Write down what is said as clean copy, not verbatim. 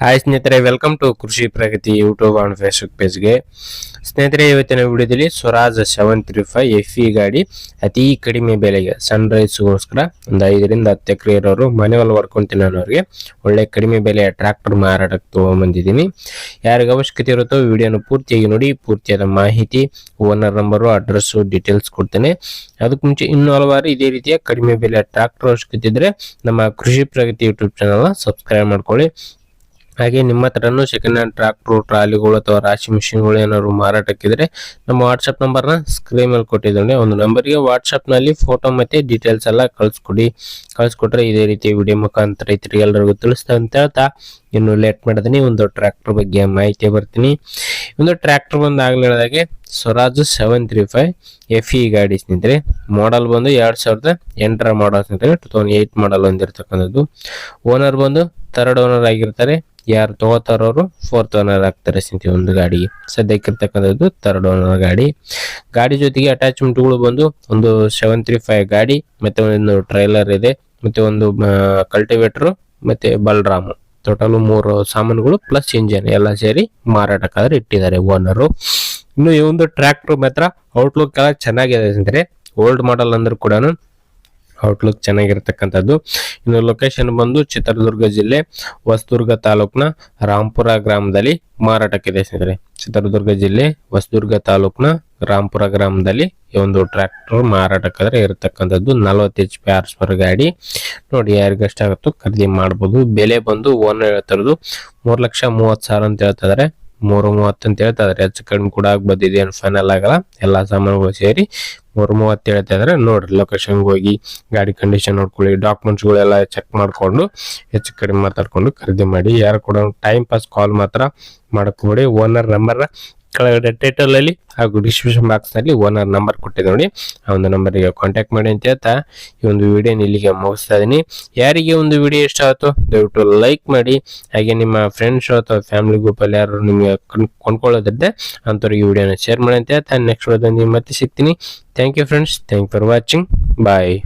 Hi ಸ್ನೇಹಿತರೆ, welcome to ಕೃಷಿ ಪ್ರಗತಿ YouTube and Facebook ಪೇಜ್ಗೆ. ಸ್ನೇಹಿತರೆ, ಇವತ್ತಿನ ವಿಡಿಯೋದಲ್ಲಿ ಸ್ವರಾಜ್ 735 FE ಗಾಡಿ ಅತಿ ಕಡಿಮೆ ಬೆಲೆಗೆ ಸನ್ ರೈಸ್ಗೋಸ್ಕರ ಒಂದು 5ರಿಂದ 10 ಎಕರೆ ಇರೋರು ಮನೆಯಲ್ಲಿ ವರ್ಕೊಂತೀನಿ ಅನ್ನೋರಿಗೆ ಒಳ್ಳೆ ಕಡಿಮೆ ಬೆಲೆಯ ಟ್ರ್ಯಾಕ್ಟರ್ ಮಾರಾಟಕ್ಕೆ ತಗೊಂಡ್ಬಂದಿದ್ದೀನಿ. ಯಾರಿಗೆ ಅವಶ್ಯಕತೆ ಇರುತ್ತೋ ವಿಡಿಯೋನ ಪೂರ್ತಿಯಾಗಿ ನೋಡಿ. ಪೂರ್ತಿಯಾದ ಮಾಹಿತಿ, ಓನರ್ ನಂಬರು, ಅಡ್ರೆಸ್ಸು, ಡೀಟೇಲ್ಸ್ ಕೊಡ್ತೇನೆ. ಅದಕ್ಕೆ ಮುಂಚೆ ಇನ್ನೂ ಹಲವಾರು ಇದೇ ರೀತಿಯ ಕಡಿಮೆ ಬೆಲೆಯ ಟ್ರ್ಯಾಕ್ಟರ್ ಅವಶ್ಯಕತೆ ಇದ್ರೆ ನಮ್ಮ ಕೃಷಿ ಪ್ರಗತಿ ಯೂಟ್ಯೂಬ್ ಚಾನಲ್ ಸಬ್ಸ್ಕ್ರೈಬ್ ಮಾಡ್ಕೊಳ್ಳಿ. ಹಾಗೆ ನಿಮ್ಮ ಹತ್ರನೂ ಸೆಕೆಂಡ್ ಹ್ಯಾಂಡ್ ಟ್ರಾಕ್ಟರ್, ಟ್ರಾಲಿಗಳು ಅಥವಾ ರಾಶಿ ಮಿಷಿನ್ಗಳು ಏನಾದ್ರು ಮಾರಾಟಕ್ಕಿದ್ರೆ ನಮ್ಮ ವಾಟ್ಸಪ್ ನಂಬರ್ನ ಸ್ಕ್ರೀನ್ ಮೇಲೆ ಕೊಟ್ಟಿದ್ದೇನೆ. ಒಂದು ನಂಬರ್ಗೆ ವಾಟ್ಸಪ್ನಲ್ಲಿ ಫೋಟೋ ಮತ್ತೆ ಡೀಟೇಲ್ಸ್ ಎಲ್ಲ ಕಳಿಸ್ಕೊಟ್ರೆ ಇದೇ ರೀತಿ ವಿಡಿಯೋ ಮುಖಾಂತರ ರೈತರಿಗೆ ಎಲ್ಲರಿಗೂ ತಿಳಿಸ್ತಾ ಅಂತ ಹೇಳ್ತಾ ಇನ್ನು ಲೇಟ್ ಮಾಡಿದೀನಿ. ಒಂದು ಟ್ರ್ಯಾಕ್ಟರ್ ಬಗ್ಗೆ ಮಾಹಿತಿ ಬರ್ತೀನಿ. ಒಂದು ಟ್ರ್ಯಾಕ್ಟರ್ ಬಂದು ಆಗ್ಲಿ ಹೇಳಿದಾಗೆ ಸ್ವರಾಜ್ 735 FE ಗಾಡಿ ಸ್ನೇಹಿತರೆ. ಮಾಡಲ್ ಬಂದು 2008 ಮಾಡಲ್ ಸ್ನೇಹಿತರೆ. 2008 ಮಾಡಲ್ ಹೊಂದಿರತಕ್ಕಂಥದ್ದು. ಓನರ್ ಬಂದು ಥರ್ಡ್ ಓನರ್ ಆಗಿರ್ತಾರೆ. ಯಾರು ತಗೋತಾರವರು ಫೋರ್ತ್ ಓನರ್ ಆಗ್ತಾರೆ ಸ್ನೇಹಿತರೆ. ಒಂದು ಗಾಡಿಗೆ ಸದ್ಯಕ್ಕಿರ್ತಕ್ಕಂಥದ್ದು ಥರ್ಡ್ ಓನರ್ ಗಾಡಿ ಜೊತೆಗೆ ಅಟ್ಯಾಚ್ಮೆಂಟ್ಗಳು ಬಂದು ಒಂದು 735 ಗಾಡಿ ಮತ್ತೆ ಒಂದು ಟ್ರೈಲರ್ ಇದೆ, ಮತ್ತೆ ಒಂದು ಕಲ್ಟಿವೇಟರ್ ಮತ್ತೆ ಬಲ್ರಾಮ್, ಟೋಟಲ್ 3 ಸಾಮಾನುಗಳು ಪ್ಲಸ್ ಇಂಜಿನ್ ಎಲ್ಲ ಸೇರಿ ಮಾರಾಟಕ್ಕಾದ್ರೆ ಇಟ್ಟಿದ್ದಾರೆ ಓನರು. ಇನ್ನು ಈ ಒಂದು ಟ್ರ್ಯಾಕ್ಟರ್ ಮಾತ್ರ ಔಟ್ಲುಕ್ ಎಲ್ಲ ಚೆನ್ನಾಗಿದೆ ಅಂದ್ರೆ ಓಲ್ಡ್ ಮಾಡಲ್ ಅಂದ್ರೂ ಕೂಡ ಔಟ್ಲುಕ್ ಚೆನ್ನಾಗಿರ್ತಕ್ಕಂಥದ್ದು. ಇನ್ನು ಲೊಕೇಶನ್ ಬಂದು ಚಿತ್ರದುರ್ಗ ಜಿಲ್ಲೆ ಹೊಸದುರ್ಗ ತಾಲೂಕಿನ ರಾಂಪುರ ಗ್ರಾಮದಲ್ಲಿ ಮಾರಾಟಕ್ಕಿದೆ ಸ್ನೇಹಿತರೆ. ಚಿತ್ರದುರ್ಗ ಜಿಲ್ಲೆ ಹೊಸದುರ್ಗ ತಾಲೂಕಿನ ರಾಂಪುರ ಗ್ರಾಮದಲ್ಲಿ ಈ ಒಂದು ಟ್ರ್ಯಾಕ್ಟರ್ ಮಾರಾಟಕ್ಕಾದ್ರೆ ಇರತಕ್ಕಂಥದ್ದು. 40 HP ಹಾರ್ಸ್ ಗಾಡಿ ನೋಡಿ. ಯಾರಿಗಷ್ಟ ಆಗುತ್ತೋ ಖರೀದಿ ಮಾಡ್ಬೋದು. ಬೆಲೆ ಬಂದು ಓನರ್ ಹೇಳ್ತಿರೋದು 3,30,000 ಅಂತ ಹೇಳ್ತಾ ಇದಾರೆ. 3,30 ಅಂತ ಹೇಳ್ತಾ ಇದಾರೆ. ಹೆಚ್ಚು ಕಡಿಮೆ ಕೂಡ ಆಗ್ಬೋದು, ಇದೇನು ಫೈನಲ್ ಆಗಲ್ಲ. ಎಲ್ಲಾ ಸಾಮಾನುಗಳು ಸೇರಿ 3,30 ಹೇಳ್ತಾ ಇದಾರೆ. ನೋಡ್ರಿ, ಲೊಕೇಶನ್ಗೆ ಹೋಗಿ ಗಾಡಿ ಕಂಡೀಷನ್ ನೋಡ್ಕೊಳ್ಳಿ, ಡಾಕ್ಯುಮೆಂಟ್ಸ್ ಗಳೆಲ್ಲ ಚೆಕ್ ಮಾಡ್ಕೊಂಡು ಹೆಚ್ಚು ಕಡಿಮೆ ಮಾತಾಡ್ಕೊಂಡು ಖರೀದಿ ಮಾಡಿ. ಯಾರು ಕೂಡ ಟೈಮ್ ಪಾಸ್ ಕಾಲ್ ಮಾತ್ರ ಮಾಡಕೋಬೇಡಿ. ಓನರ್ ನಂಬರ್ ಕೆಳಗಡೆ ಟೈಟಲ್ ಅಲ್ಲಿ ಹಾಗೂ ಡಿಸ್ಕ್ರಿಪ್ಷನ್ ಬಾಕ್ಸ್ ನಲ್ಲಿ ಓನರ್ ನಂಬರ್ ಕೊಟ್ಟಿದೆ ನೋಡಿ. ಆ ಒಂದು ನಂಬರ್ಗೆ ಕಾಂಟ್ಯಾಕ್ಟ್ ಮಾಡಿ ಅಂತ ಹೇಳ್ತಾ ಈ ಒಂದು ವಿಡಿಯೋ ಇಲ್ಲಿಗೆ ಮುಗಿಸ್ತಾ ಇದೀನಿ. ಯಾರಿಗೆ ಒಂದು ವಿಡಿಯೋ ಇಷ್ಟ ಆಯ್ತು ದಯವಿಟ್ಟು ಲೈಕ್ ಮಾಡಿ. ಹಾಗೆ ನಿಮ್ಮ ಫ್ರೆಂಡ್ಸ್ ಅಥವಾ ಫ್ಯಾಮಿಲಿ ಗ್ರೂಪ್ ಅಲ್ಲಿ ಯಾರು ನಿಮಗೆ ಕೊಂಡ್ಕೊಳ್ಳೋದಿದ್ದೆ ಅಂತವ್ರಿಗೆ ವಿಡಿಯೋನ ಶೇರ್ ಮಾಡಿ ಅಂತ ಹೇಳ್ತಾ ನೆಕ್ಸ್ಟ್ ವಿಡಿಯೋದಲ್ಲಿ ಮತ್ತೆ ಸಿಗ್ತೀನಿ. Thank you friends, thank for watching, bye.